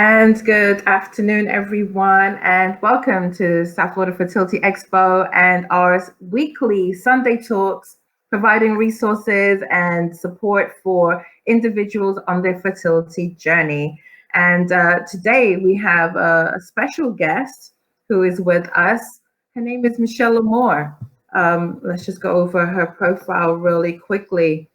And good afternoon, everyone, and welcome to South Florida Fertility Expo and our weekly Sunday talks, providing resources and support for individuals on their fertility journey. And today we have a special guest who is with us. Her name is Michelle Amor. Let's just go over her profile really quickly.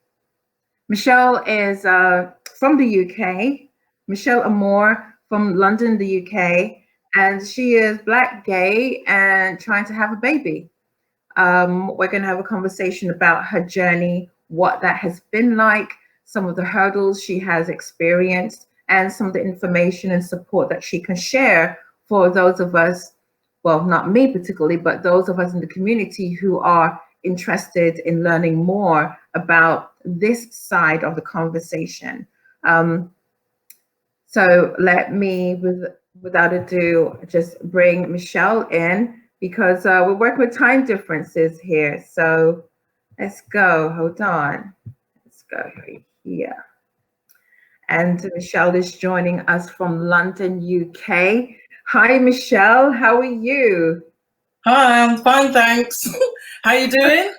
Michelle is from the UK. Michelle Amor from London, the UK, and she is Black, gay, and trying to have a baby. We're going to have a conversation about her journey, what that has been like, some of the hurdles she has experienced, and some of the information and support that she can share for those of us, well, not me particularly, but those of us in the community who are interested in learning more about this side of the conversation. So let me, without ado, just bring Michelle in because we're working with time differences here. So let's go. Hold on. Let's go right here. And Michelle is joining us from London, UK. Hi, Michelle. How are you? Hi, I'm fine, thanks. How you doing?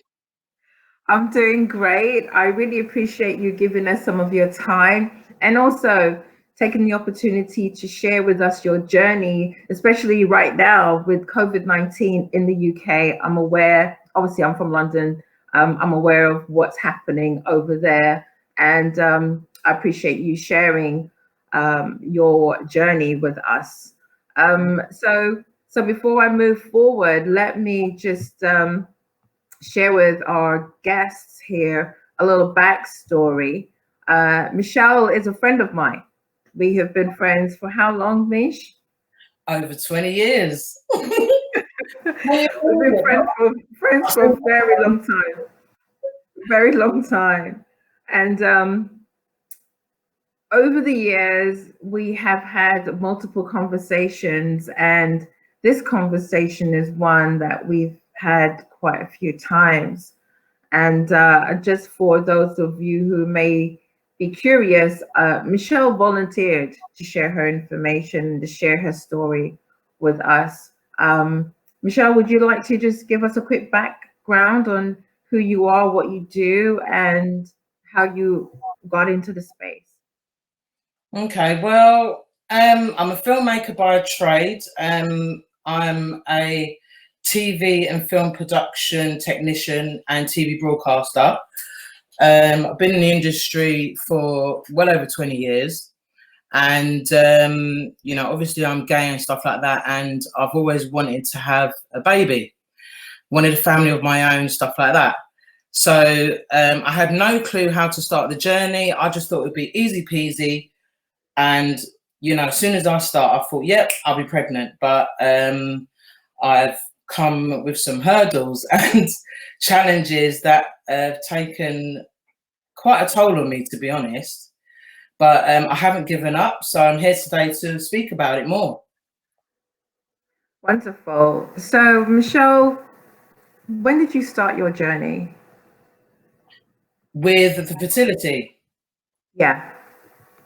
I'm doing great. I really appreciate you giving us some of your time and also taking the opportunity to share with us your journey, especially right now with COVID-19 in the UK. I'm aware, obviously I'm from London. I'm aware of what's happening over there. And I appreciate you sharing your journey with us. So before I move forward, let me just share with our guests here a little backstory. Michelle is a friend of mine. We have been friends for how long, Mish? Over 20 years. We've been friends for a very long time. Very long time. And over the years, we have had multiple conversations, and this conversation is one that we've had quite a few times. And just for those of you who may be curious, Michelle volunteered to share her information, to share her story with us. Michelle, would you like to just give us a quick background on who you are, what you do, and how you got into the space? Okay, well, I'm a filmmaker by trade. I'm a TV and film production technician and TV broadcaster. I've been in the industry for well over 20 years. And, obviously I'm gay and stuff like that. And I've always wanted to have a baby, wanted a family of my own, stuff like that. So I had no clue how to start the journey. I just thought it would be easy peasy. And, as soon as I start, I thought, yep, I'll be pregnant. But I've come with some hurdles and challenges that have taken quite a toll on me, to be honest. But I haven't given up. So I'm here today to speak about it more. Wonderful. So, Michelle, when did you start your journey? With the fertility? Yeah.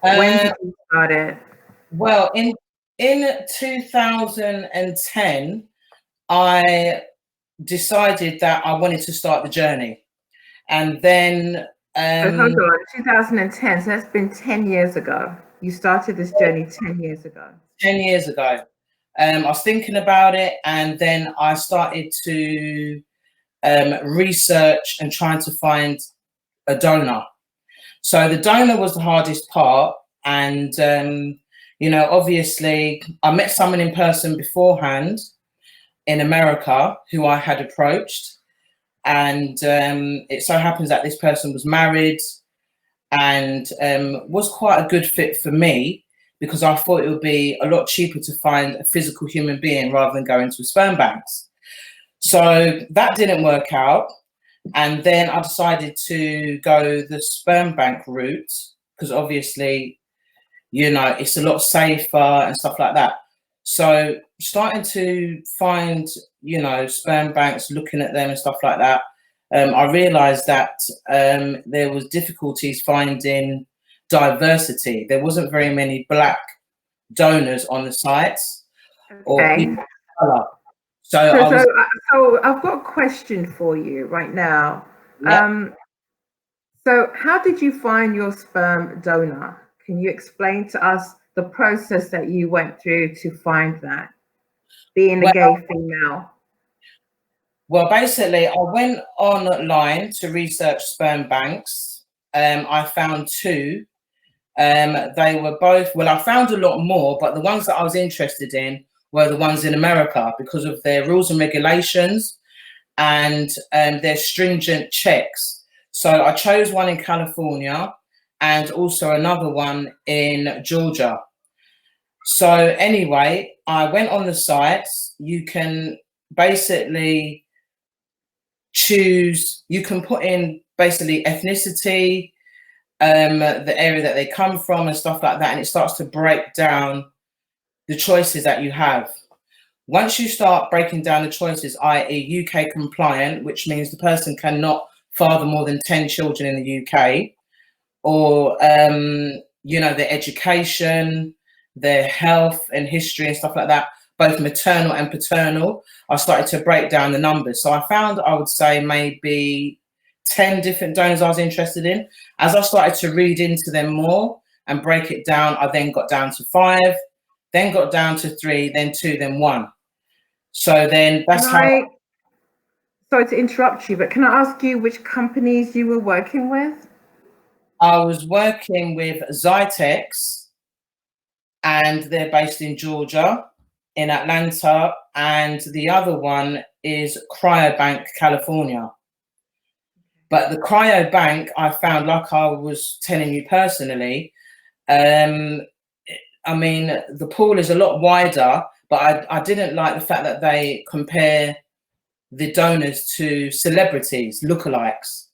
When did you start it? Well, in 2010, I decided that I wanted to start the journey. And then So hold on, 2010, so that's been 10 years ago. You started this journey 10 years ago. 10 years ago. I was thinking about it, and then I started to research and trying to find a donor. So the donor was the hardest part. And, obviously I met someone in person beforehand in America who I had approached. And it so happens that this person was married and was quite a good fit for me, because I thought it would be a lot cheaper to find a physical human being rather than going to sperm banks. So that didn't work out. And then I decided to go the sperm bank route, because obviously, it's a lot safer and stuff like that. So starting to find, sperm banks, looking at them and stuff like that, I realized that there was difficulties finding diversity. There wasn't very many Black donors on the sites or Okay. people of colour. So So, I so, was, uh, so I've got a question for you right now. yeah. So, how did you find your sperm donor? Can you explain to us the process that you went through to find that, being a Well, gay female? basically, I went online to research sperm banks. I found two. They were both, well, I found a lot more, but the ones that I was interested in were the ones in America because of their rules and regulations and their stringent checks. So I chose one in California and also another one in Georgia. So anyway, I went on the sites. You can basically choose, you can put in basically ethnicity, the area that they come from and stuff like that, and it starts to break down the choices that you have. Once you start breaking down the choices, i.e. UK compliant, which means the person cannot father more than 10 children in the UK, or, their education, their health and history and stuff like that, both maternal and paternal, I started to break down the numbers. So I found, I would say, maybe 10 different donors I was interested in. As I started to read into them more and break it down, I then got down to 5, then got down to 3, then 2, then 1. So then Can that's how I, sorry to interrupt you, but can I ask you which companies you were working with? I was working with Zytex, and they're based in Georgia, in Atlanta, and the other one is Cryobank, California. But the Cryobank, I found, like I was telling you personally, I mean, the pool is a lot wider, but I didn't like the fact that they compare the donors to celebrities, lookalikes.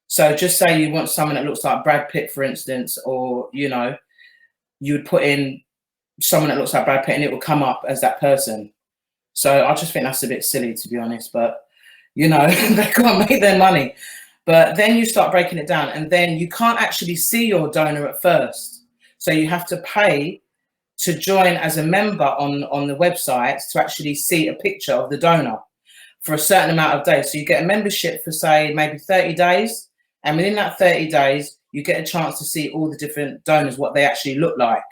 So just say you want someone that looks like Brad Pitt, for instance, or, you would put in someone that looks like Brad Pitt and it will come up as that person. So I just think that's a bit silly, to be honest, but they can't make their money. But then you start breaking it down and then you can't actually see your donor at first. So you have to pay to join as a member on the website to actually see a picture of the donor for a certain amount of days. So you get a membership for, say, maybe 30 days. And within that 30 days, you get a chance to see all the different donors, what they actually look like.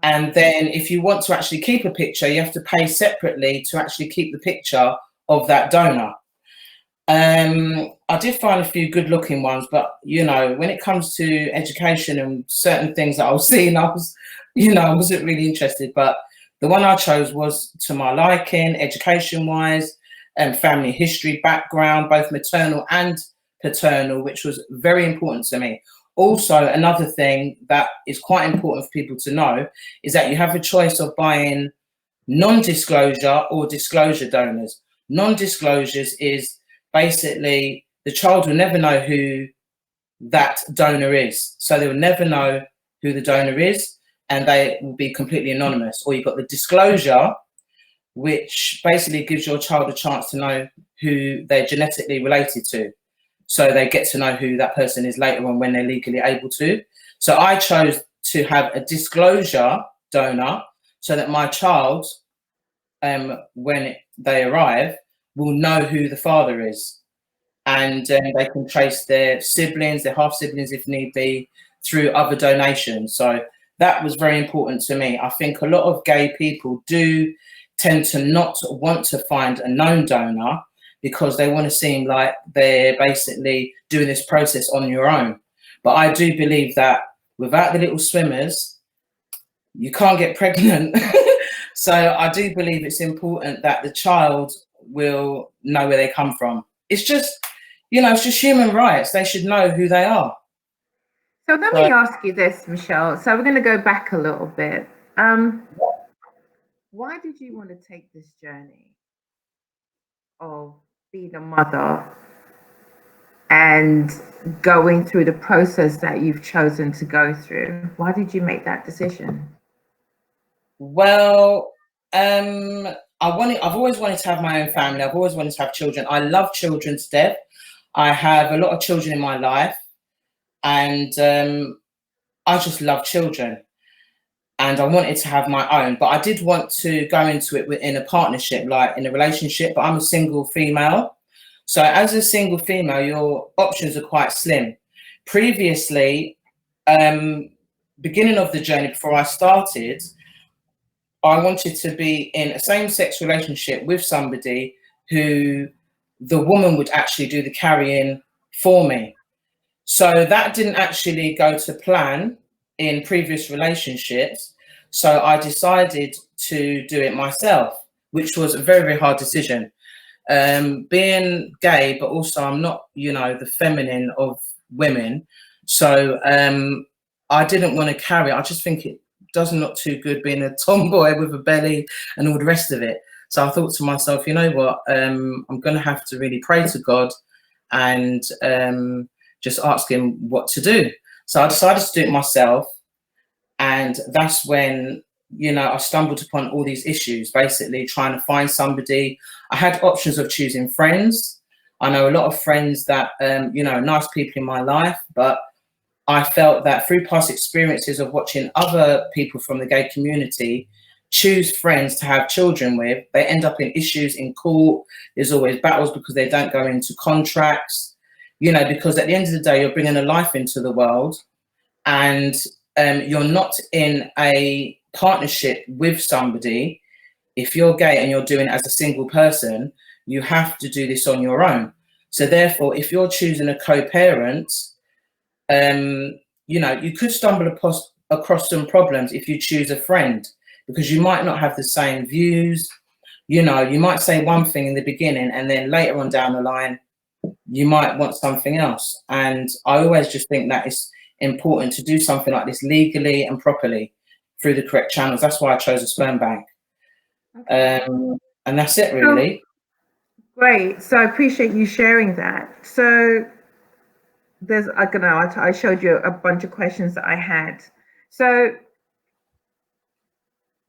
And then if you want to actually keep a picture, you have to pay separately to actually keep the picture of that donor. I did find a few good looking ones, but when it comes to education and certain things that I was seeing, I wasn't really interested. But the one I chose was to my liking, education wise, and family history background, both maternal and paternal, which was very important to me. Also, another thing that is quite important for people to know is that you have a choice of buying non-disclosure or disclosure donors. Non-disclosures is basically the child will never know who that donor is. So they will never know who the donor is and they will be completely anonymous. Or you've got the disclosure, which basically gives your child a chance to know who they're genetically related to. So they get to know who that person is later on when they're legally able to. So I chose to have a disclosure donor so that my child, when they arrive, will know who the father is. And they can trace their siblings, their half siblings, if need be, through other donations. So that was very important to me. I think a lot of gay people do tend to not want to find a known donor because they want to seem like they're basically doing this process on your own. But I do believe that without the little swimmers, you can't get pregnant. So I do believe it's important that the child will know where they come from. It's just, it's just human rights. They should know who they are. So let me ask you this, Michelle. So we're going to go back a little bit. Why did you want to take this journey of being a mother and going through the process that you've chosen to go through? Why did you make that decision? Well, I've always wanted to have my own family. I've always wanted to have children. I love children to death. I have a lot of children in my life and I just love children. and I wanted to have my own, but I did want to go into it in a partnership, like in a relationship, but I'm a single female. So as a single female, your options are quite slim. Previously, beginning of the journey, before I started, I wanted to be in a same-sex relationship with somebody who the woman would actually do the carrying for me. So that didn't actually go to plan in previous relationships. So I decided to do it myself, which was a very, very hard decision. Being gay, but also I'm not, the feminine of women. So I didn't want to carry it. I just think it doesn't look too good being a tomboy with a belly and all the rest of it. So I thought to myself, you know what, I'm going to have to really pray to God and just ask him what to do. So I decided to do it myself. And that's when, I stumbled upon all these issues, basically trying to find somebody. I had options of choosing friends. I know a lot of friends that, nice people in my life, but I felt that through past experiences of watching other people from the gay community choose friends to have children with, they end up in issues in court. There's always battles because they don't go into contracts, because at the end of the day, you're bringing a life into the world, and you're not in a partnership with somebody. If you're gay and you're doing it as a single person, you have to do this on your own. So therefore, if you're choosing a co-parent, you could stumble across some problems if you choose a friend, because you might not have the same views. You might say one thing in the beginning, and then later on down the line, you might want something else. And I always just think that it's important to do something like this legally and properly through the correct channels. That's why I chose a sperm bank. Okay. And that's it, really. Great. So I appreciate you sharing that. So I showed you a bunch of questions that I had. So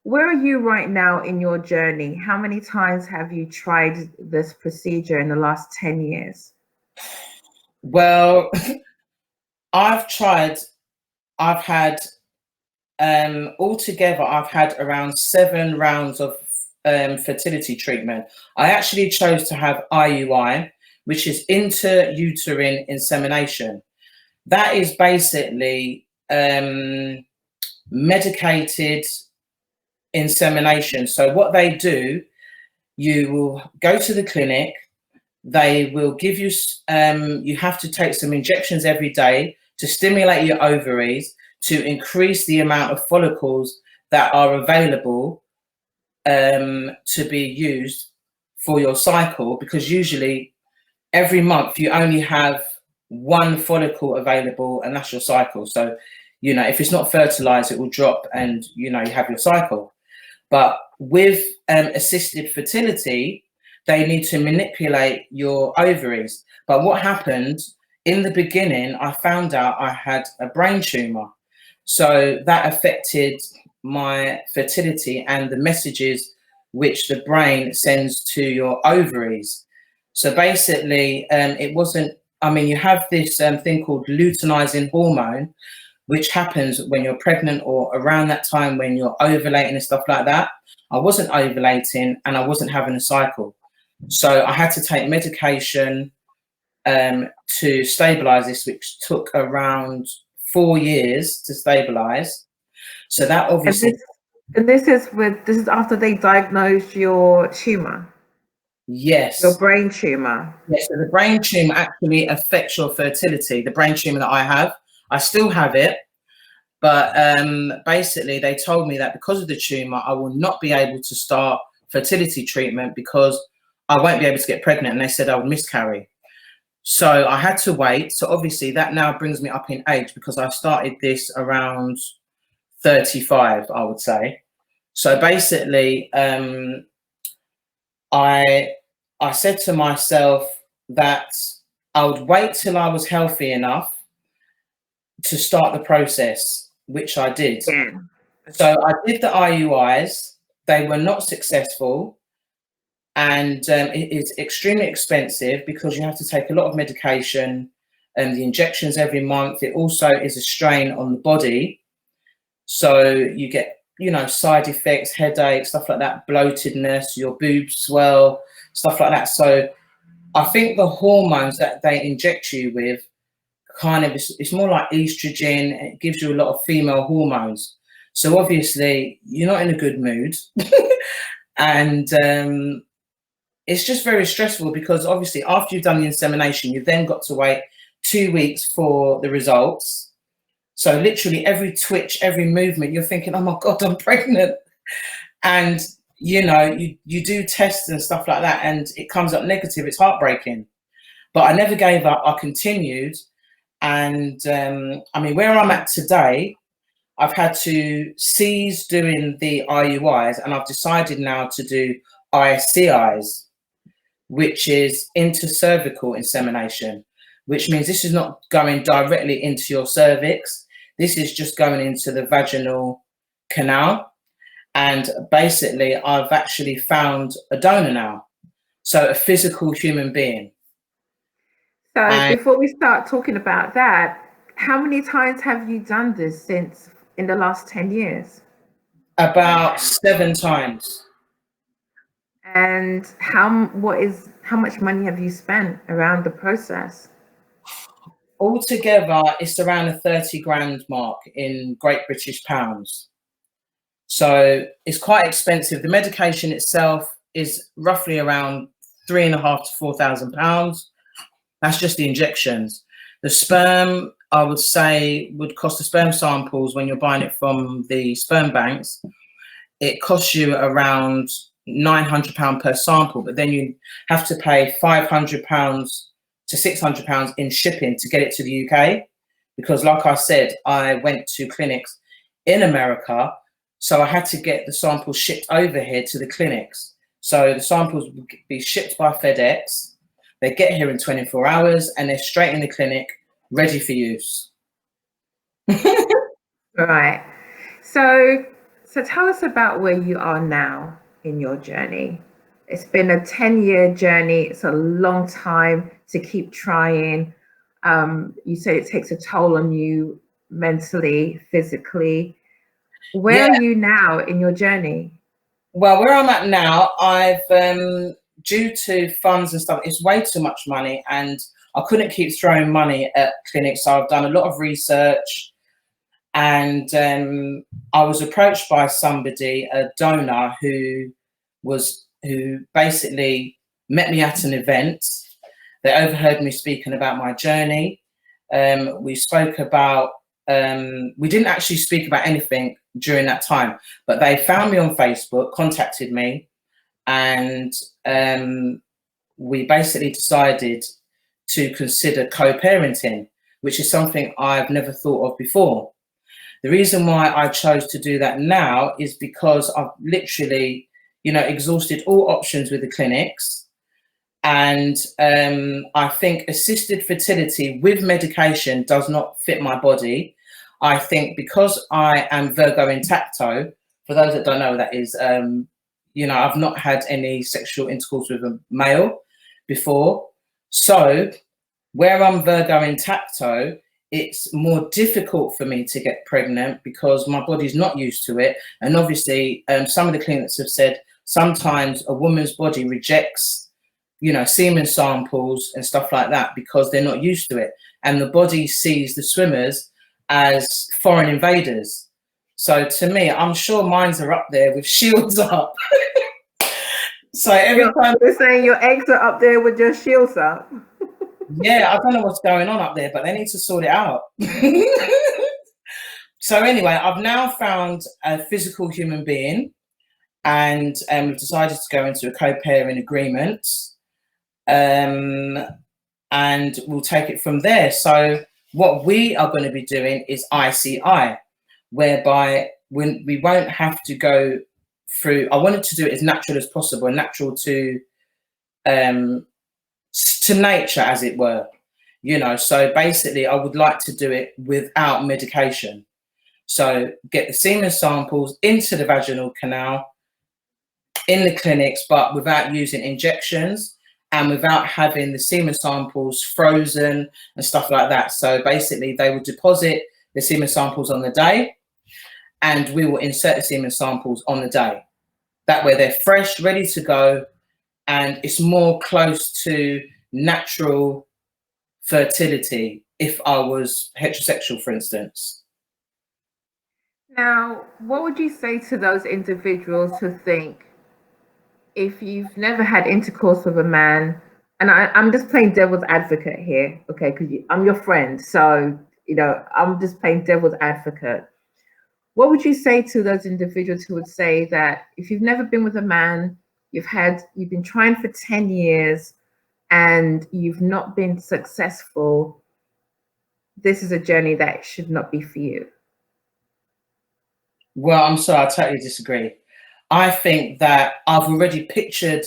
where are you right now in your journey? How many times have you tried this procedure in the last 10 years? Well, I've had altogether, I've had around 7 rounds of fertility treatment. I actually chose to have IUI, which is intrauterine insemination. That is basically medicated insemination. So what they do, you will go to the clinic, they will give you, you have to take some injections every day to stimulate your ovaries, to increase the amount of follicles that are available to be used for your cycle, because usually every month you only have 1 follicle available, and that's your cycle. So, if it's not fertilized, it will drop and, you have your cycle. But with assisted fertility, they need to manipulate your ovaries. But what happened in the beginning, I found out I had a brain tumor. So that affected my fertility and the messages which the brain sends to your ovaries. So basically, it wasn't, you have this thing called luteinizing hormone, which happens when you're pregnant or around that time when you're ovulating and stuff like that. I wasn't ovulating and I wasn't having a cycle. So I had to take medication to stabilize this, which took around 4 years to stabilize. So that obviously. And this is after they diagnosed your tumor. Yes. Your brain tumor. Yes. So the brain tumor actually affects your fertility. The brain tumor that I have, I still have it. But basically, they told me that because of the tumor, I will not be able to start fertility treatment because I won't be able to get pregnant. And they said I would miscarry. So I had to wait. So obviously, that now brings me up in age, because I started this around 35, I would say. So basically, I said to myself that I would wait till I was healthy enough to start the process, which I did. Yeah. So I did the IUIs. They were not successful. And it is extremely expensive because you have to take a lot of medication and the injections every month. It also is a strain on the body. So you get, you know, side effects, headaches, stuff like that, bloatedness, your boobs swell, stuff like that. So I think the hormones that they inject you with kind of, it's more like estrogen. It gives you a lot of female hormones. So obviously you're not in a good mood. And it's just very stressful because obviously after you've done the insemination, you've then got to wait 2 weeks for the results. So literally every twitch, every movement, you're thinking, oh my God, I'm pregnant. And, you know, you do tests and stuff like that and it comes up negative. It's heartbreaking. But I never gave up. I continued. And I mean, where I'm at today, I've had to cease doing the IUIs and I've decided now to do ICIs, which is intercervical insemination, which means this is not going directly into your cervix. This is just going into the vaginal canal. And basically, I've actually found a donor now. So a physical human being. So And before we start talking about that, how many times have you done this since in the last 10 years? about 7 times. And how much money have you spent around the process? Altogether, it's around the 30 grand mark in Great British pounds. So it's quite expensive. The medication itself is roughly around £3,500 to £4,000. That's just the injections. The sperm, I would say, would cost the sperm samples when you're buying it from the sperm banks. It costs you around £900 per sample, but then you have to pay £500 to £600 in shipping to get it to the UK. Because like I said, I went to clinics in America, so I had to get the samples shipped over here to the clinics. So the samples would be shipped by FedEx. They get here in 24 hours and they're straight in the clinic, ready for use. Right. So tell us about where you are now in your journey. It's been a 10-year journey. It's a long time to keep trying. You said it takes a toll on you mentally, physically. Where are you now in your journey? Well, where I'm at now, I've due to funds and stuff, it's way too much money and I couldn't keep throwing money at clinics. So I've done a lot of research and I was approached by somebody, a donor who basically met me at an event. They overheard me speaking about my journey. We spoke about, we didn't actually speak about anything during that time, but they found me on Facebook, contacted me, and we basically decided to consider co-parenting, which is something I've never thought of before. The reason why I chose to do that now is because I've literally, you know, exhausted all options with the clinics. And I think assisted fertility with medication does not fit my body. I think because I am Virgo intacto, for those that don't know what that is, you know, I've not had any sexual intercourse with a male before. So where I'm Virgo intacto, it's more difficult for me to get pregnant because my body's not used to it. And obviously, some of the clinics have said sometimes a woman's body rejects, you know, semen samples and stuff like that because they're not used to it. And the body sees the swimmers as foreign invaders. So to me, I'm sure mines are up there with shields up. So every time you're saying your eggs are up there with your shields up. Yeah, I don't know what's going on up there, but they need to sort it out. So anyway, I've now found a physical human being and we've decided to go into a co-parenting agreement and we'll take it from there. So what we are going to be doing is ICI, whereby we won't have to go through, I wanted to do it as natural as possible, natural to nature, as it were, you know. So basically I would like to do it without medication. So get the semen samples into the vaginal canal in the clinics, but without using injections and without having the semen samples frozen and stuff like that. So basically they would deposit the semen samples on the day and we will insert the semen samples on the day. That way they're fresh, ready to go, and it's more close to natural fertility if I was heterosexual, for instance. Now, what would you say to those individuals who think, if you've never had intercourse with a man, and I'm just playing devil's advocate here, okay, because I'm your friend, so, I'm just playing devil's advocate. What would you say to those individuals who would say that if you've never been with a man, you've been trying for 10 years and you've not been successful, this is a journey that should not be for you? Well, I'm sorry, I totally disagree. I think that I've already pictured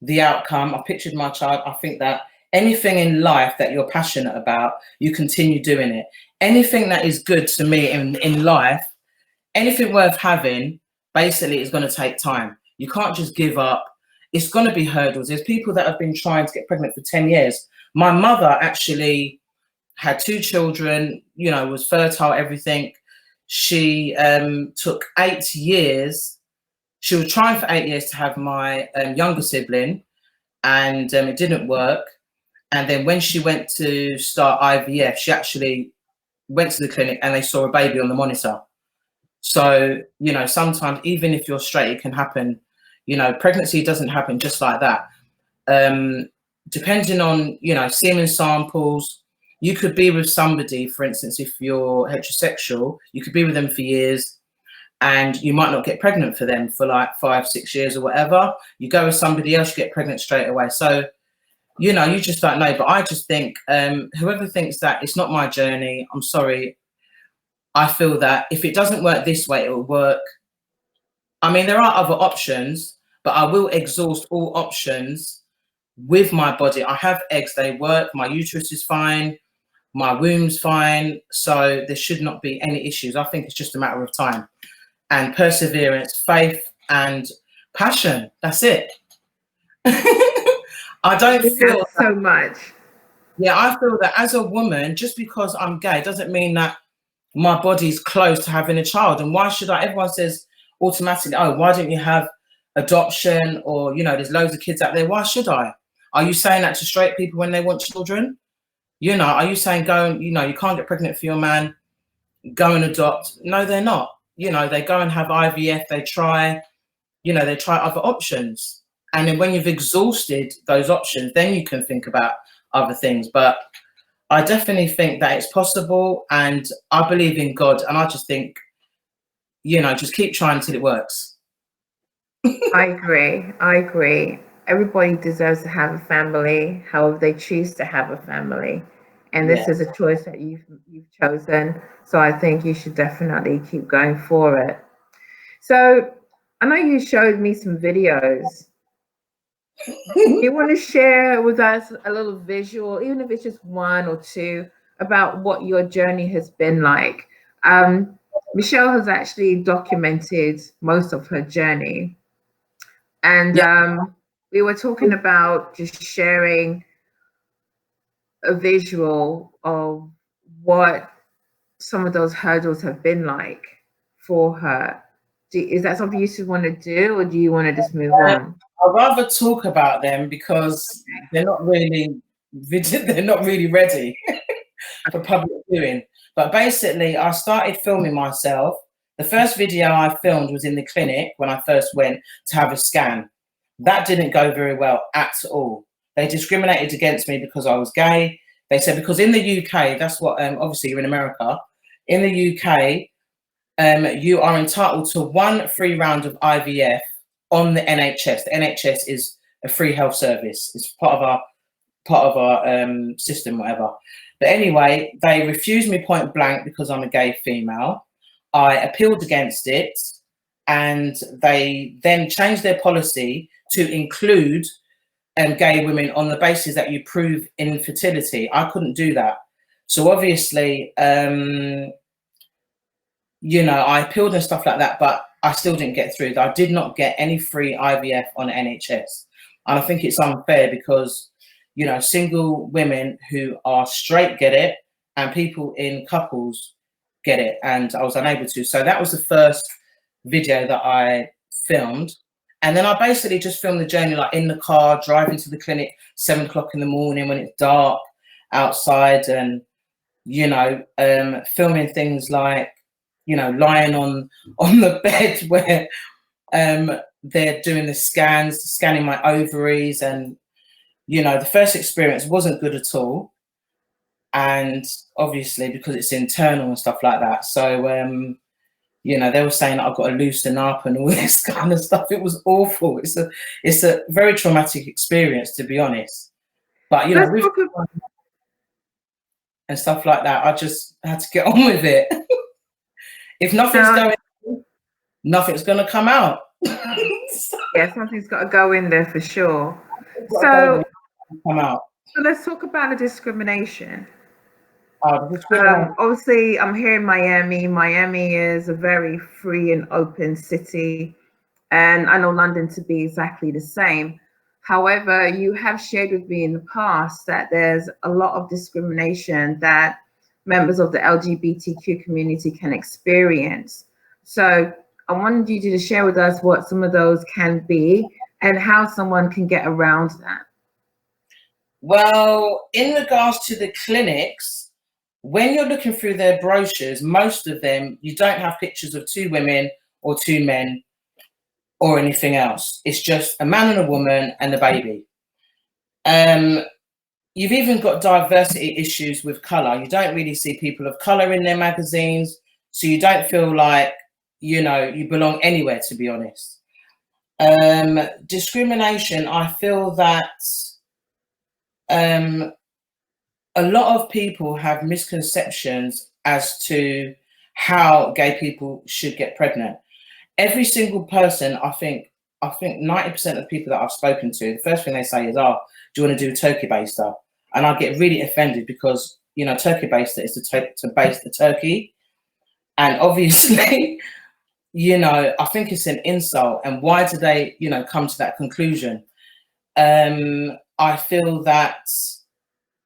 the outcome. I've pictured my child. I think that anything in life that you're passionate about, you continue doing it. Anything that is good to me in life, anything worth having, basically is going to take time. You can't just give up. It's going to be hurdles. There's people that have been trying to get pregnant for 10 years. My mother actually had 2 children, was fertile, everything. She took 8 years. She was trying for 8 years to have my younger sibling, and it didn't work. And then when she went to start IVF, she actually went to the clinic and they saw a baby on the monitor. So, sometimes even if you're straight, it can happen. Pregnancy doesn't happen just like that. Depending on, semen samples, you could be with somebody, for instance, if you're heterosexual, you could be with them for years and you might not get pregnant for them for like 5-6 years or whatever. You go with somebody else, you get pregnant straight away. So, you just don't know. But I just think whoever thinks that it's not my journey, I'm sorry. I feel that if it doesn't work this way, it will work. I mean, there are other options, but I will exhaust all options with my body. I have eggs, they work. My uterus is fine. My womb's fine. So there should not be any issues. I think it's just a matter of time and perseverance, faith and passion. That's it. I don't feel so much. Yeah, I feel that as a woman, just because I'm gay doesn't mean that my body's close to having a child. And why should I? Everyone says automatically, oh, why don't you have adoption? Or, there's loads of kids out there. Why should I? Are you saying that to straight people when they want children? Are you saying you can't get pregnant for your man, go and adopt? No, they're not. They go and have IVF, they try other options. And then when you've exhausted those options, then you can think about other things. But I definitely think that it's possible, and I believe in God, and I just think, just keep trying until it works. I agree. Everybody deserves to have a family, however they choose to have a family. And this is a choice that you've chosen. So I think you should definitely keep going for it. So I know you showed me some videos. You want to share with us a little visual, even if it's just 1 or 2, about what your journey has been like? Michelle has actually documented most of her journey. And we were talking about just sharing a visual of what some of those hurdles have been like for her. Is that something you should want to do, or do you want to just move on? I'd rather talk about them because they're not really ready for public viewing. But basically, I started filming myself. The first video I filmed was in the clinic when I first went to have a scan. That didn't go very well at all. They discriminated against me because I was gay. They said, because in the UK, that's what, obviously you're in America. In the UK, you are entitled to 1 free round of IVF on the NHS. The NHS is a free health service. It's part of our system, whatever. But anyway, they refused me point blank because I'm a gay female. I appealed against it, and they then changed their policy to include gay women on the basis that you prove infertility. I couldn't do that. So obviously, I appealed and stuff like that, but I still didn't get through. I did not get any free IVF on NHS. And I think it's unfair because, single women who are straight get it, and people in couples get it, and I was unable to. So that was the first video that I filmed. And then I basically just filmed the journey, like in the car, driving to the clinic, 7 o'clock in the morning when it's dark outside, and, you know, filming things like, you know, lying on the bed where they're doing the scans, scanning my ovaries. And, you know, the first experience wasn't good at all. And obviously because it's internal and stuff like that. So, you know, they were saying that I've got to loosen up and all this kind of stuff. It was awful. It's a very traumatic experience, to be honest. But, you know, with and stuff like that, I just had to get on with it. If nothing's going, nothing's going to come out. Yeah, something's got to go in there for sure. So come out. So let's talk about the discrimination. Discrimination. Obviously, I'm here in Miami. Miami is a very free and open city, and I know London to be exactly the same. However, you have shared with me in the past that there's a lot of discrimination that members of the LGBTQ community can experience. So I wanted you to share with us what some of those can be and how someone can get around that. Well, in regards to the clinics, when you're looking through their brochures, most of them, you don't have pictures of 2 women or 2 men or anything else. It's just a man and a woman and a baby. You've even got diversity issues with colour. You don't really see people of colour in their magazines, so you don't feel like, you know, you belong anywhere, to be honest. Discrimination, I feel that a lot of people have misconceptions as to how gay people should get pregnant. Every single person, I think 90% of people that I've spoken to, the first thing they say is, "Oh, do you want to do a turkey baster?" And I get really offended because, you know, turkey baster is to baste the turkey. And obviously, you know, I think it's an insult. And why do they, you know, come to that conclusion? I feel that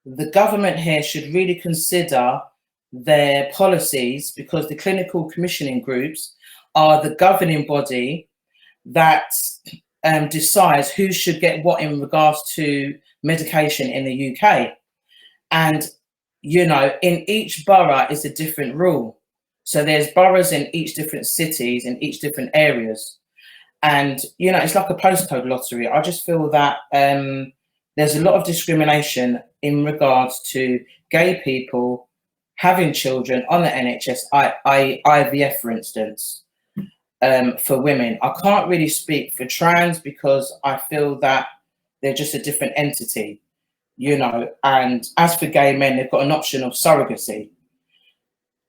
the government here should really consider their policies, because the clinical commissioning groups are the governing body that decides who should get what in regards to medication in the UK. And, you know, in each borough is a different rule. So there's boroughs in each different cities, in each different areas. And, you know, it's like a postcode lottery. I just feel that there's a lot of discrimination in regards to gay people having children on the NHS, IVF, for instance, for women. I can't really speak for trans because I feel that they're just a different entity, you know. And as for gay men, they've got an option of surrogacy.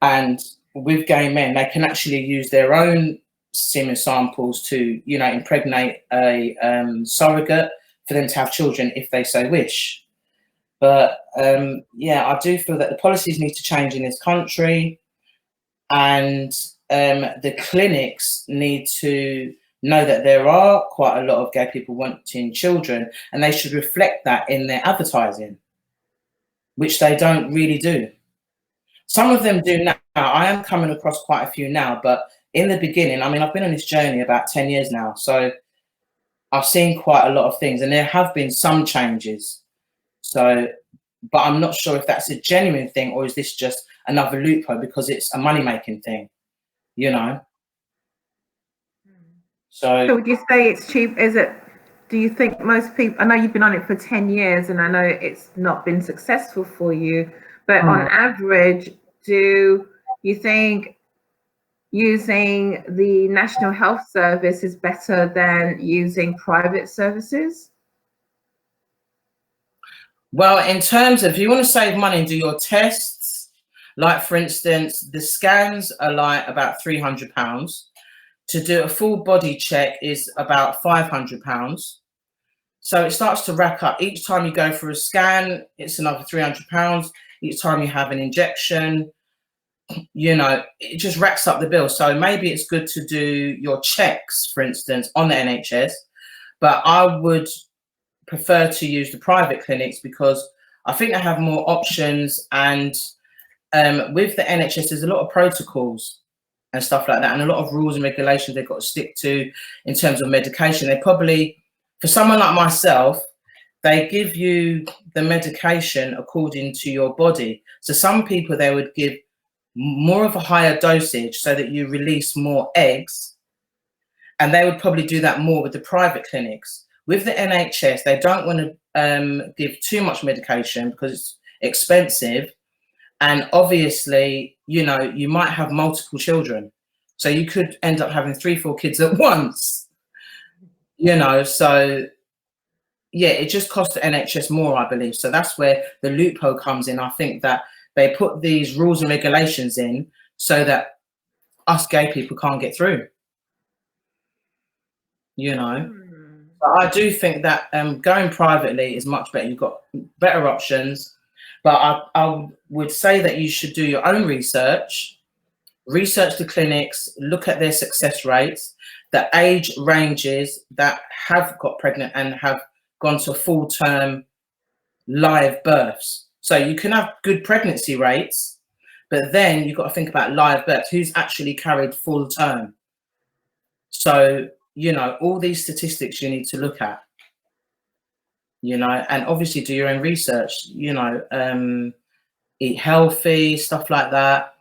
And with gay men, they can actually use their own semen samples to, you know, impregnate a surrogate for them to have children if they so wish. But yeah, I do feel that the policies need to change in this country, and the clinics need to know that there are quite a lot of gay people wanting children, and they should reflect that in their advertising, which they don't really do. Some of them do now. I am coming across quite a few now, but in the beginning, I mean, I've been on this journey about 10 years now, so I've seen quite a lot of things, and there have been some changes. So, but I'm not sure if that's a genuine thing, or is this just another loophole because it's a money-making thing, you know? So would you say it's cheap? Do you think most people, I know you've been on it for 10 years and I know it's not been successful for you, but on average, do you think using the National Health Service is better than using private services? Well, in terms of, if you want to save money and do your tests, like for instance, the scans are like about £300. To do a full body check is about £500. So it starts to rack up. Each time you go for a scan, it's another £300. Each time you have an injection, you know, it just racks up the bill. So maybe it's good to do your checks, for instance, on the NHS, but I would prefer to use the private clinics because I think they have more options, and with the NHS, there's a lot of protocols and stuff like that, and a lot of rules and regulations they've got to stick to in terms of medication. They probably, for someone like myself, they give you the medication according to your body. So some people, they would give more of a higher dosage so that you release more eggs, and they would probably do that more with the private clinics. With the NHS, they don't want to give too much medication because it's expensive. And obviously, you know, you might have multiple children. So you could end up having 3, 4 kids at once, you know. So, yeah, it just costs the NHS more, I believe. So that's where the loophole comes in. I think that they put these rules and regulations in so that us gay people can't get through, you know. But I do think that going privately is much better. You've got better options. But I would say that you should do your own research the clinics, look at their success rates, the age ranges that have got pregnant and have gone to full-term live births. So you can have good pregnancy rates, but then you've got to think about live births, who's actually carried full term. So, you know, all these statistics you need to look at, you know, and obviously do your own research, you know, eat healthy, stuff like that.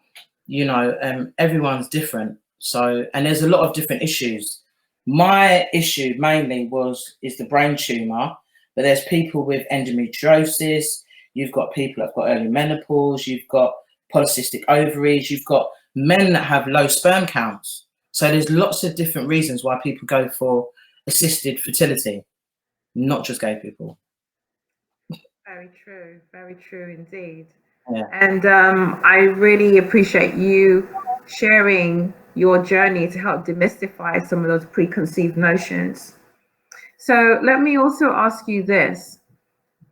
You know, everyone's different. So, and there's a lot of different issues. My issue mainly is the brain tumor, but there's people with endometriosis. You've got people that've got early menopause. You've got polycystic ovaries. You've got men that have low sperm counts. So there's lots of different reasons why people go for assisted fertility, not just gay people. Very true indeed. Yeah. And I really appreciate you sharing your journey to help demystify some of those preconceived notions. So let me also ask you this.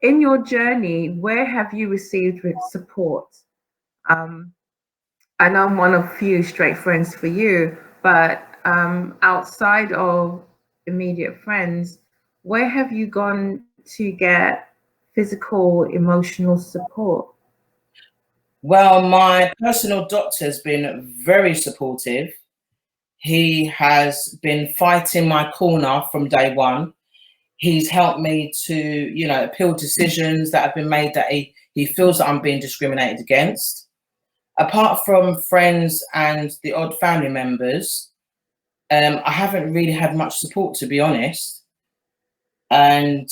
In your journey, where have you received support? I know I'm one of few straight friends for you, but outside of immediate friends, where have you gone to get physical, emotional support? Well, my personal doctor has been very supportive. He has been fighting my corner from day one. He's helped me to, you know, appeal decisions that have been made that he feels that I'm being discriminated against. Apart from friends and the odd family members, I haven't really had much support, to be honest. And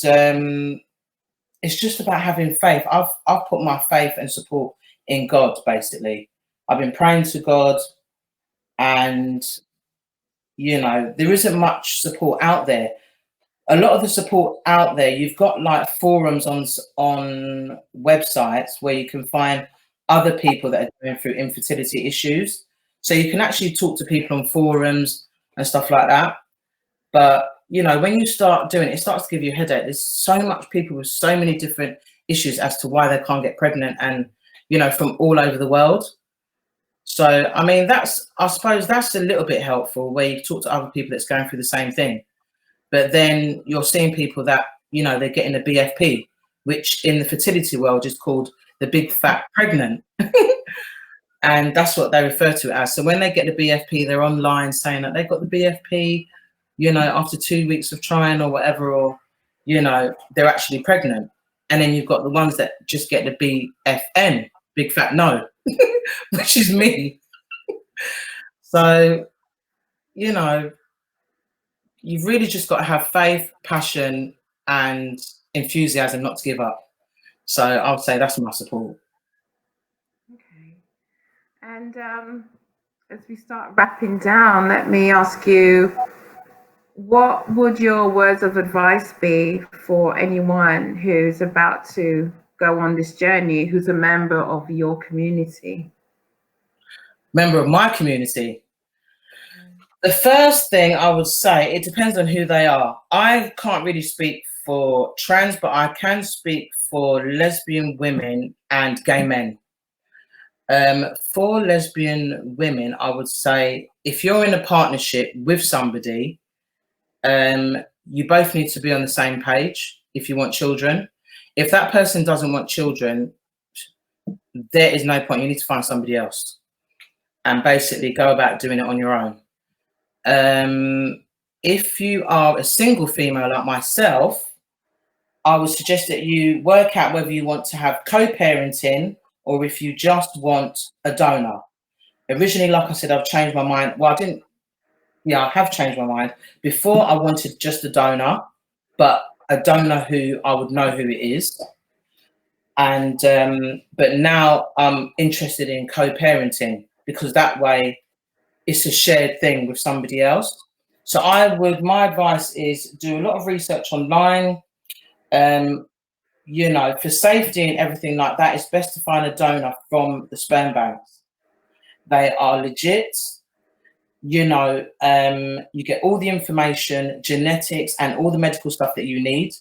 it's just about having faith. I've put my faith and support in God, basically. I've been praying to God, and you know, there isn't much support out there. A lot of the support out there, you've got like forums on websites where you can find other people that are going through infertility issues. So you can actually talk to people on forums and stuff like that. But you know, when you start doing it, it starts to give you a headache. There's so much people with so many different issues as to why they can't get pregnant, and you know, from all over the world. So I mean, I suppose that's a little bit helpful, where you talk to other people that's going through the same thing. But then you're seeing people that, you know, they're getting a BFP, which in the fertility world is called the big fat pregnant. And that's what they refer to it as. So when they get the BFP, they're online saying that they've got the BFP, you know, after 2 weeks of trying or whatever, or, you know, they're actually pregnant. And then you've got the ones that just get the BFN, big fat no, which is me. So, you know, you've really just got to have faith, passion, and enthusiasm not to give up. So I would say that's my support. Okay. And as we start wrapping down, let me ask you, what would your words of advice be for anyone who's about to go on this journey, who's a member of your community? Member of my community. The first thing I would say, it depends on who they are. I can't really speak for trans, but I can speak for lesbian women and gay men. For lesbian women, I would say if you're in a partnership with somebody, you both need to be on the same page if you want children. If that person doesn't want children, there is no point. You need to find somebody else and basically go about doing it on your own. If you are a single female like myself, I would suggest that you work out whether you want to have co-parenting or if you just want a donor. Originally, like I said, I've changed my mind. Well, I have changed my mind. Before, I wanted just a donor, but a donor who I would know who it is. And but now I'm interested in co-parenting because that way it's a shared thing with somebody else. So my advice is do a lot of research online. For safety and everything like that, it's best to find a donor from the sperm banks. They are legit. You get all the information, genetics, and all the medical stuff that you need.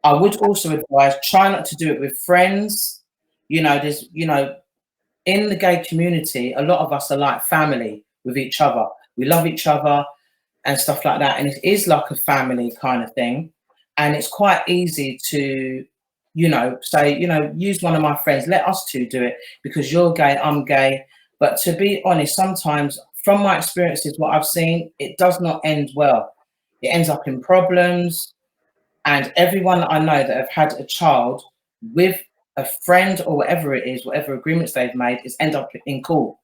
I would also advise try not to do it with friends. There's, in the gay community, a lot of us are like family with each other. We love each other and stuff like that. And it is like a family kind of thing. And it's quite easy to, say, use one of my friends, let us two do it because you're gay, I'm gay. But to be honest, sometimes from my experiences, what I've seen, it does not end well. It ends up in problems. And everyone that I know that have had a child with a friend or whatever it is, whatever agreements they've made, is end up in court.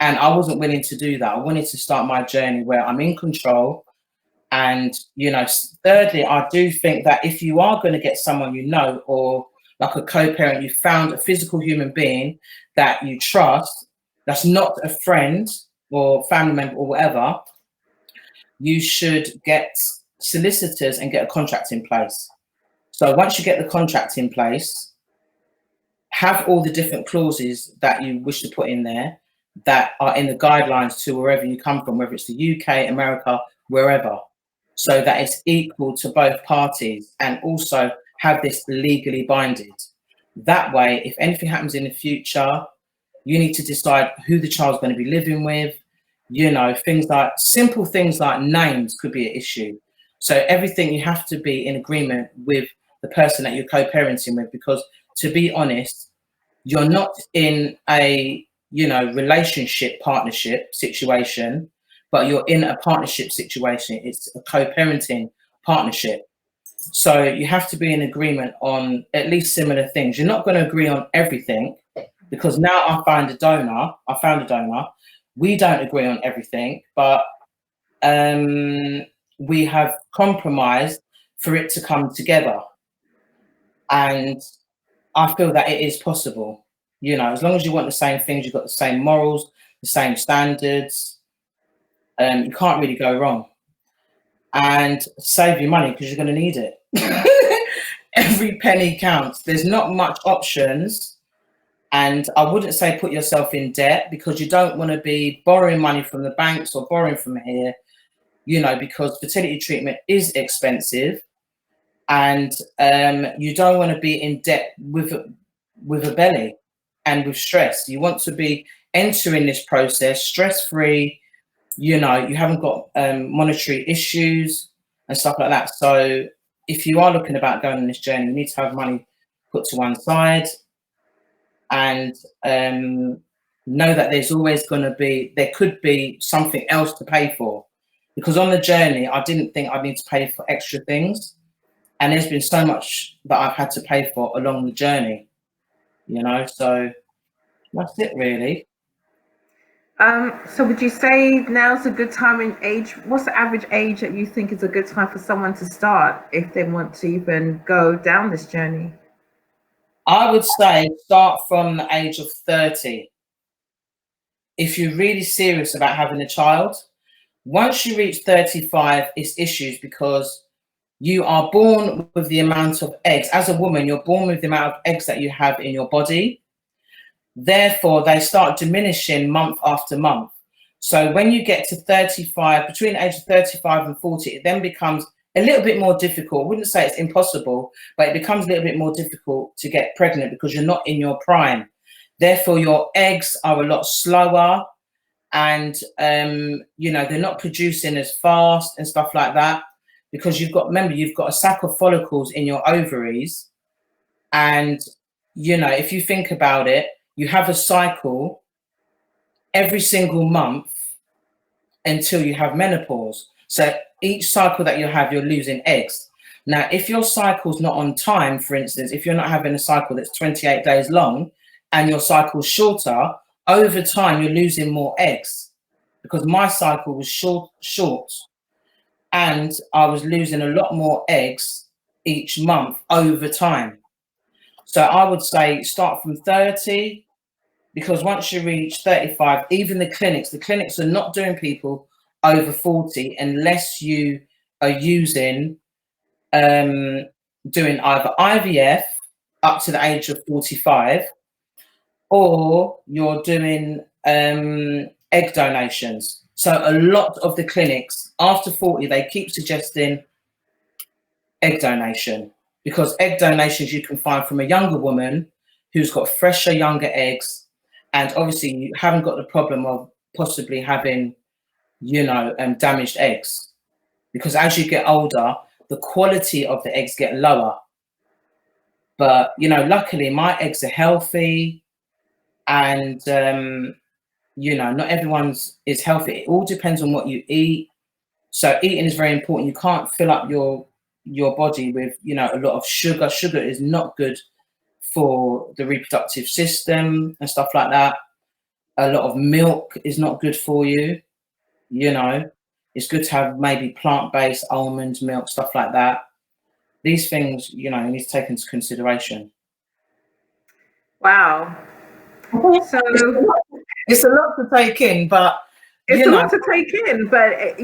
And I wasn't willing to do that. I wanted to start my journey where I'm in control. And, thirdly, I do think that if you are going to get someone or like a co-parent, you found a physical human being that you trust, that's not a friend or family member or whatever, you should get solicitors and get a contract in place. So once you get the contract in place, have all the different clauses that you wish to put in there that are in the guidelines to wherever you come from, whether it's the UK, America, wherever, so that it's equal to both parties, and also have this legally binded. That way, if anything happens in the future, you need to decide who the child's going to be living with. Simple things like names could be an issue. So everything, you have to be in agreement with the person that you're co-parenting with, because to be honest, you're not in a relationship partnership situation, but you're in a partnership situation. It's a co-parenting partnership. So you have to be in agreement on at least similar things. You're not going to agree on everything, because now I found a donor. We don't agree on everything, but we have compromised for it to come together. And I feel that it is possible. As long as you want the same things, you've got the same morals, the same standards, you can't really go wrong. And save your money, because you're going to need it. Every penny counts. There's not much options. And I wouldn't say put yourself in debt, because you don't want to be borrowing money from the banks or borrowing from here, because fertility treatment is expensive. And you don't want to be in debt with a belly and with stress. You want to be entering this process stress-free. You haven't got monetary issues and stuff like that. So if you are looking about going on this journey, you need to have money put to one side, and know that there could be something else to pay for. Because on the journey, I didn't think I'd need to pay for extra things. And there's been so much that I've had to pay for along the journey, so that's it really. So would you say now's a good time in age? What's the average age that you think is a good time for someone to start if they want to even go down this journey? I would say start from the age of 30. If you're really serious about having a child, once you reach 35, it's issues, because you are born with the amount of eggs. As a woman, you're born with the amount of eggs that you have in your body. Therefore, they start diminishing month after month. So when you get to 35, between the age of 35 and 40, it then becomes a little bit more difficult. I wouldn't say it's impossible, but it becomes a little bit more difficult to get pregnant because you're not in your prime. Therefore, your eggs are a lot slower, and they're not producing as fast and stuff like that, because you've got a sack of follicles in your ovaries. And if you think about it, you have a cycle every single month until you have menopause. So each cycle that you have, you're losing eggs. Now, if your cycle's not on time, for instance, if you're not having a cycle that's 28 days long and your cycle's shorter, over time you're losing more eggs, because my cycle was short and I was losing a lot more eggs each month over time. So I would say start from 30, because once you reach 35, even the clinics are not doing people over 40 unless you are using doing either IVF up to the age of 45, or you're doing egg donations. So a lot of the clinics after 40, they keep suggesting egg donation, because egg donations you can find from a younger woman who's got fresher, younger eggs, and obviously you haven't got the problem of possibly having, damaged eggs, because as you get older, the quality of the eggs get lower. But luckily my eggs are healthy, and not everyone's is healthy. It all depends on what you eat. So eating is very important. You can't fill up your body with a lot of sugar. Sugar is not good for the reproductive system and stuff like that. A lot of milk is not good for you. It's good to have maybe plant-based almond milk, stuff like that. These things, you need to take into consideration. Wow. So it's a lot to take in, but it's a lot to take in. But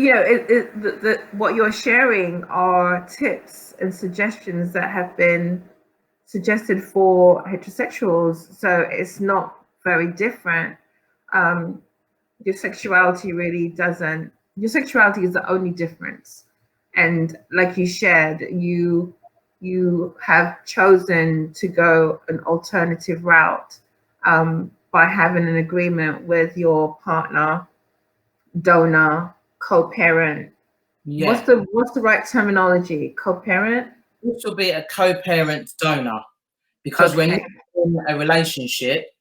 what you're sharing are tips and suggestions that have been suggested for heterosexuals. So it's not very different. Your sexuality is the only difference. And like you shared, you have chosen to go an alternative route by having an agreement with your partner, donor, co-parent. Yeah. What's the right terminology? Co-parent? This will be a co-parent donor, because we're not in a relationship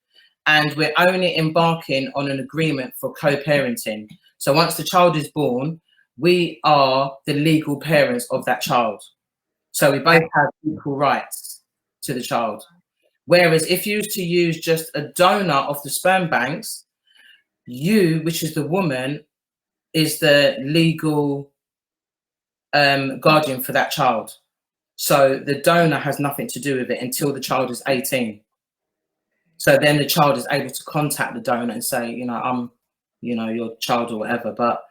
and we're only embarking on an agreement for co-parenting. So once the child is born, we are the legal parents of that child. So we both have equal rights to the child. Whereas if you was to use just a donor of the sperm banks, you, which is the woman, is the legal guardian for that child. So the donor has nothing to do with it until the child is 18. So then the child is able to contact the donor and say, I'm, your child or whatever. But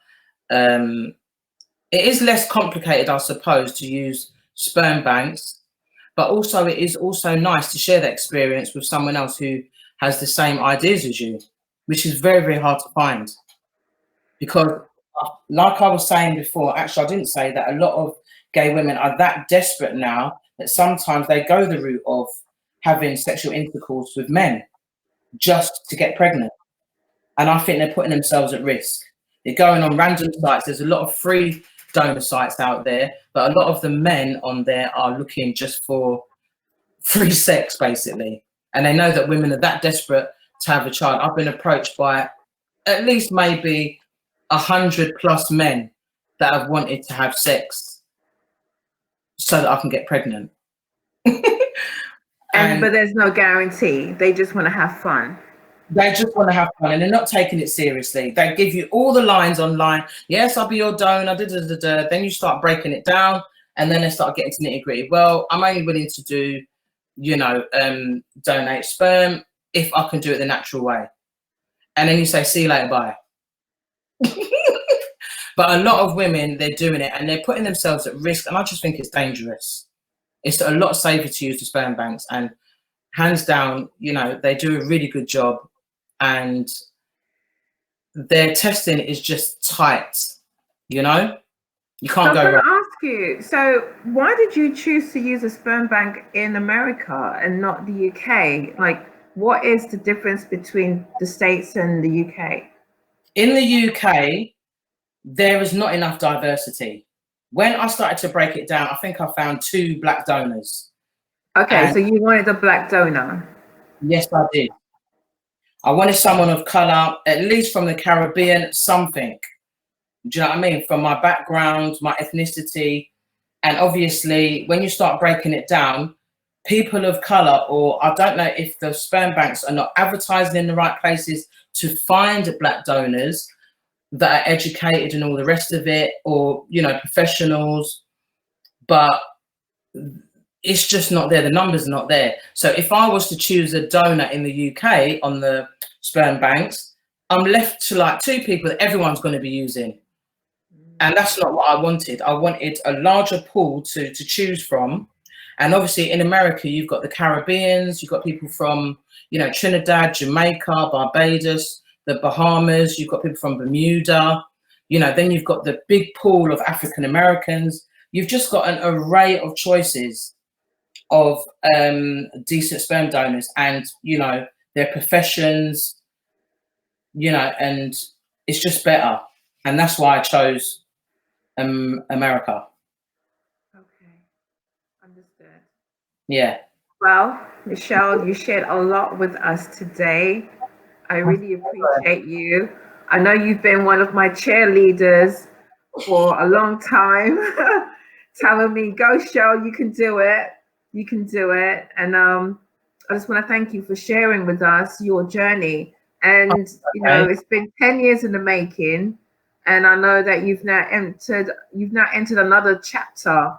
it is less complicated, I suppose, to use sperm banks. But also it is also nice to share that experience with someone else who has the same ideas as you, which is very, very hard to find. Because like I was saying before, actually I didn't say that, a lot of gay women are that desperate now that sometimes they go the route of having sexual intercourse with men just to get pregnant. And I think they're putting themselves at risk. They're going on random sites. There's a lot of free donor sites out there, but a lot of the men on there are looking just for free sex, basically. And they know that women are that desperate to have a child. I've been approached by at least maybe 100+ men that have wanted to have sex so that I can get pregnant. But there's no guarantee. They just want to have fun. They just want to have fun, and they're not taking it seriously. They give you all the lines online. Yes, I'll be your donor. Da, da, da, da. Then you start breaking it down, and then they start getting to nitty gritty. Well, I'm only willing to do, donate sperm if I can do it the natural way. And then you say, see you later, bye. But a lot of women, they're doing it and they're putting themselves at risk. And I just think it's dangerous. It's a lot safer to use the sperm banks, and hands down, they do a really good job, and their testing is just tight. You can't go wrong. I'm going to ask you, so why did you choose to use a sperm bank in America and not the UK? Like, what is the difference between the States and the UK? In the UK, there is not enough diversity. When I started to break it down, I think I found 2 black donors. Okay, so you wanted a black donor? Yes, I did. I wanted someone of color, at least from the Caribbean, something. Do you know what I mean? From my background, my ethnicity. And obviously, when you start breaking it down, people of color, or I don't know if the sperm banks are not advertising in the right places to find black donors that are educated and all the rest of it, or, you know, professionals, but it's just not there. The numbers are not there. So if I was to choose a donor in the UK on the sperm banks, I'm left to like 2 people that everyone's going to be using. And that's not what I wanted. I wanted a larger pool to choose from. And obviously in America, you've got the Caribbeans, you've got people from, you know, Trinidad, Jamaica, Barbados, the Bahamas, you've got people from Bermuda, you know, then you've got the big pool of African Americans. You've just got an array of choices of decent sperm donors, and, you know, their professions, you know, and it's just better. And that's why I chose America. Okay, understood. Yeah. Well, Michelle, you shared a lot with us today. I really appreciate you. I know you've been one of my cheerleaders for a long time, telling me, "Go, Shell, you can do it. You can do it." And I just want to thank you for sharing with us your journey. And you know, Okay. it's been 10 years in the making, and I know that you've now entered another chapter.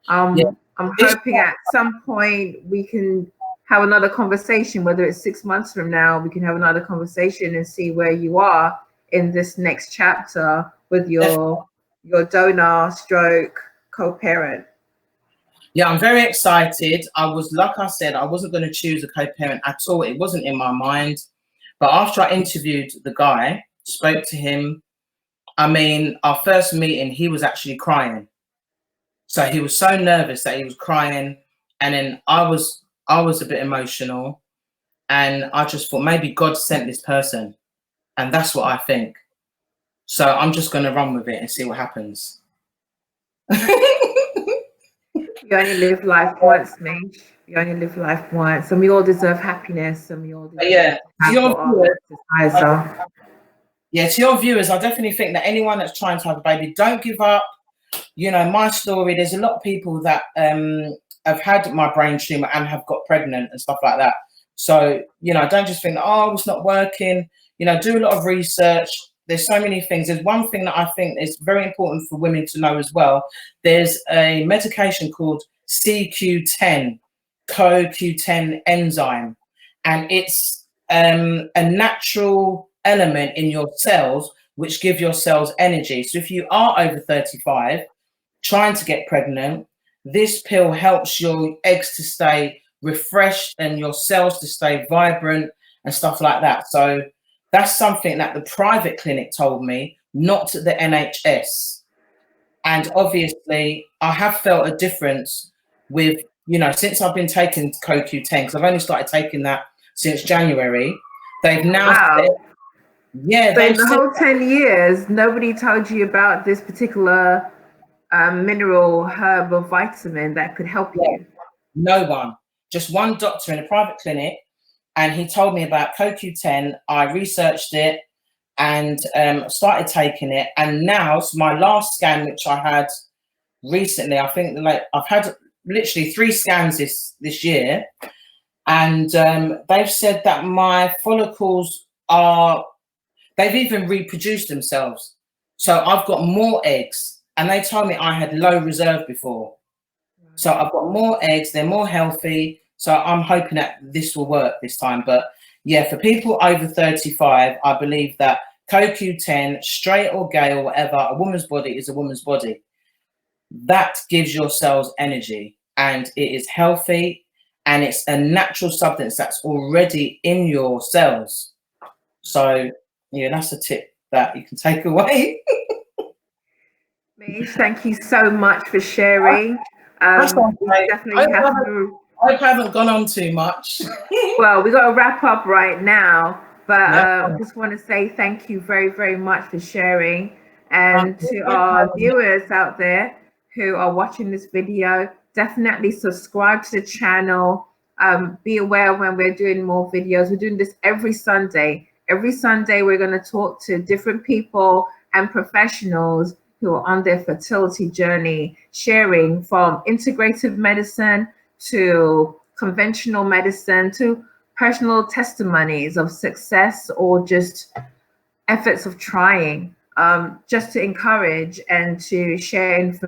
Yeah. I'm It's, hoping at some point we can have another conversation, whether it's 6 months from now, we can have another conversation and see where you are in this next chapter with your donor stroke co-parent. yeah, I'm very excited. I was, like I said, I wasn't going to choose a co-parent at all. It wasn't in my mind. But after I interviewed the guy, spoke to him, I mean, our first meeting, he was actually crying. So he was so nervous that he was crying. And then I was a bit emotional. And I just thought maybe God sent this person. And that's what I think. So I'm just going to run with it and see what happens. You only live life once, Mish. You only live life once, and we all deserve happiness, and we all But deserve yeah, to to have your what our viewers, heart's desires are. yeah, to your viewers, I definitely think that anyone that's trying to have a baby, don't give up. You know, my story, there's a lot of people that have had my brain tumor and have got pregnant and stuff like that. So, you know, don't just think that, oh, it's not working. You know, do a lot of research. There's so many things. There's one thing that I think is very important for women to know as well. There's a medication called CQ10, CoQ10 enzyme, and it's a natural element in your cells which give your cells energy. So if you are over 35 trying to get pregnant, this pill helps your eggs to stay refreshed and your cells to stay vibrant and stuff like that. So that's something that the private clinic told me, not the NHS. And obviously I have felt a difference with, you know, since I've been taking CoQ10, because I've only started taking that since January. They've now said, Wow. yeah, So in they've the said, whole 10 years, nobody told you about this particular mineral, herb, or vitamin that could help yeah, you. no one, just one doctor in a private clinic. And he told me about CoQ10. I researched it and started taking it. And now, so my last scan, which I had recently, I think like I've had literally 3 scans this year. And they've said that my follicles are, they've even reproduced themselves. So I've got more eggs. And they told me I had low reserve before. So I've got more eggs, they're more healthy. So I'm hoping that this will work this time. But yeah, for people over 35, I believe that CoQ10, straight or gay or whatever, a woman's body is a woman's body. That gives your cells energy and it is healthy and it's a natural substance that's already in your cells. So yeah, that's a tip that you can take away. Mish, thank you so much for sharing. That's We okay. definitely have to. I hope I haven't gone on too much. Well, we got to wrap up right now, but Yeah. just want to say thank you very, very much for sharing. Um, And to our viewers out there who are watching this video, definitely subscribe to the channel, be aware when we're doing more videos. We're doing this every Sunday. Every Sunday, we're going to talk to different people and professionals who are on their fertility journey, sharing from integrative medicine to conventional medicine to personal testimonies of success or just efforts of trying, just to encourage and to share information